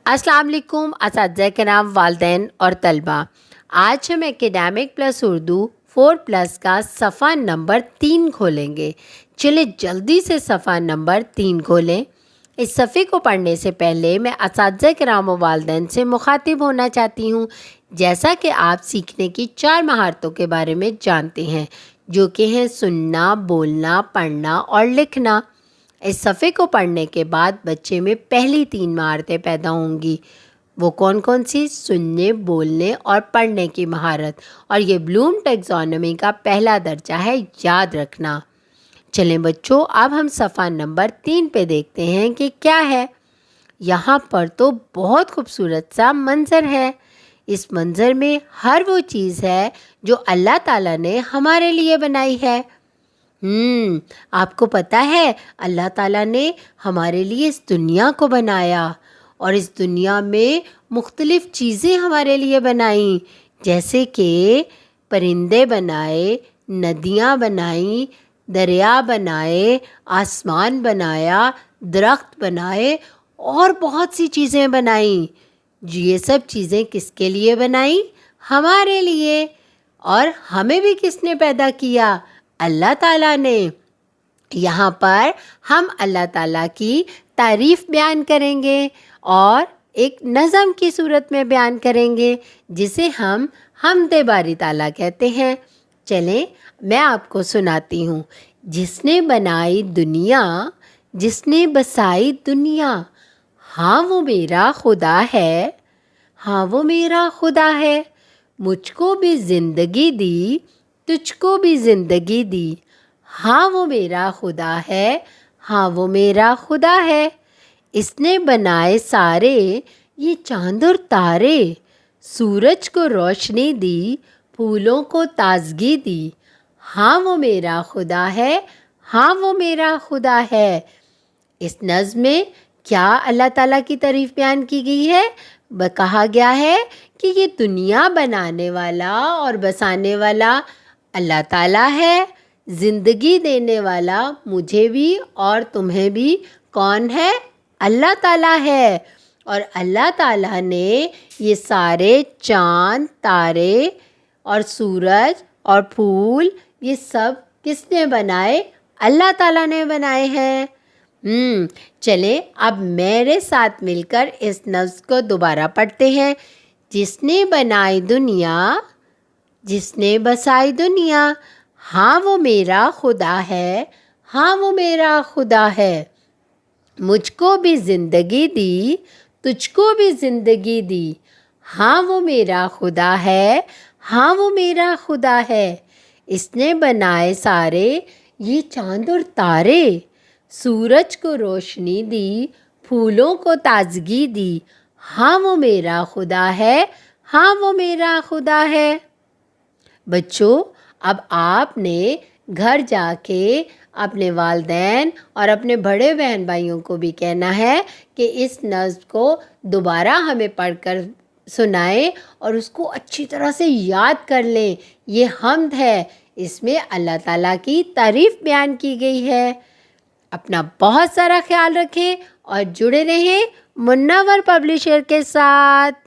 السلام علیکم اساتذہ کرام، والدین اور طلبہ۔ آج ہم اکیڈیمک پلس اردو 4+ کا صفحہ نمبر 3 کھولیں گے۔ چلے جلدی سے صفحہ نمبر 3 کھولیں۔ اس صفحے کو پڑھنے سے پہلے میں اساتذہ کرام و والدین سے مخاطب ہونا چاہتی ہوں، جیسا کہ آپ سیکھنے کی 4 مہارتوں کے بارے میں جانتے ہیں، جو کہ ہیں سننا، بولنا، پڑھنا اور لکھنا۔ اس صفحے کو پڑھنے کے بعد بچے میں پہلی 3 مہارتیں پیدا ہوں گی۔ وہ کون کون سی؟ سننے، بولنے اور پڑھنے کی مہارت، اور یہ بلوم ٹیکزانومی کا پہلا درجہ ہے، یاد رکھنا۔ چلیں بچوں، اب ہم صفحہ نمبر 3 پہ دیکھتے ہیں کہ کیا ہے۔ یہاں پر تو بہت خوبصورت سا منظر ہے۔ اس منظر میں ہر وہ چیز ہے جو اللہ تعالیٰ نے ہمارے لیے بنائی ہے۔ آپ کو پتہ ہے اللہ تعالیٰ نے ہمارے لیے اس دنیا کو بنایا، اور اس دنیا میں مختلف چیزیں ہمارے لیے بنائیں، جیسے کہ پرندے بنائے، ندیاں بنائیں، دریا بنائے، آسمان بنایا، درخت بنائے اور بہت سی چیزیں بنائیں۔ یہ سب چیزیں کس کے لیے بنائیں؟ ہمارے لیے۔ اور ہمیں بھی کس نے پیدا کیا؟ اللہ تعالیٰ نے۔ یہاں پر ہم اللہ تعالیٰ کی تعریف بیان کریں گے اور ایک نظم کی صورت میں بیان کریں گے، جسے ہم حمد باری تعالیٰ کہتے ہیں۔ چلیں میں آپ کو سناتی ہوں۔ جس نے بنائی دنیا، جس نے بسائی دنیا، ہاں وہ میرا خدا ہے، ہاں وہ میرا خدا ہے۔ مجھ کو بھی زندگی دی، تجھ کو بھی زندگی دی، ہاں وہ میرا خدا ہے، ہاں وہ میرا خدا ہے۔ اس نے بنائے سارے یہ چاند اور تارے، سورج کو روشنی دی، پھولوں کو تازگی دی، ہاں وہ میرا خدا ہے، ہاں وہ میرا خدا ہے۔ اس نظم میں کیا اللہ تعالیٰ کی تعریف بیان کی گئی ہے؟ کہا گیا ہے کہ یہ دنیا بنانے والا اور بسانے والا اللہ تعالیٰ ہے، زندگی دینے والا مجھے بھی اور تمہیں بھی کون ہے؟ اللہ تعالیٰ ہے۔ اور اللہ تعالیٰ نے یہ سارے چاند، تارے اور سورج اور پھول، یہ سب کس نے بنائے؟ اللہ تعالیٰ نے بنائے ہیں۔ چلیں اب میرے ساتھ مل کر اس نظم کو دوبارہ پڑھتے ہیں۔ جس نے بنائی دنیا، جس نے بسائی دنیا، ہاں وہ میرا خدا ہے، ہاں وہ میرا خدا ہے۔ مجھ کو بھی زندگی دی، تجھ کو بھی زندگی دی، ہاں وہ میرا خدا ہے، ہاں وہ میرا خدا ہے۔ اس نے بنائے سارے یہ چاند اور تارے، سورج کو روشنی دی، پھولوں کو تازگی دی، ہاں وہ میرا خدا ہے، ہاں وہ میرا خدا ہے۔ بچوں، اب آپ نے گھر جا کے اپنے والدین اور اپنے بڑے بہن بھائیوں کو بھی کہنا ہے کہ اس نظم کو دوبارہ ہمیں پڑھ کر سنائیں اور اس کو اچھی طرح سے یاد کر لیں۔ یہ حمد ہے، اس میں اللہ تعالیٰ کی تعریف بیان کی گئی ہے۔ اپنا بہت سارا خیال رکھیں اور جڑے رہیں منور پبلشر کے ساتھ۔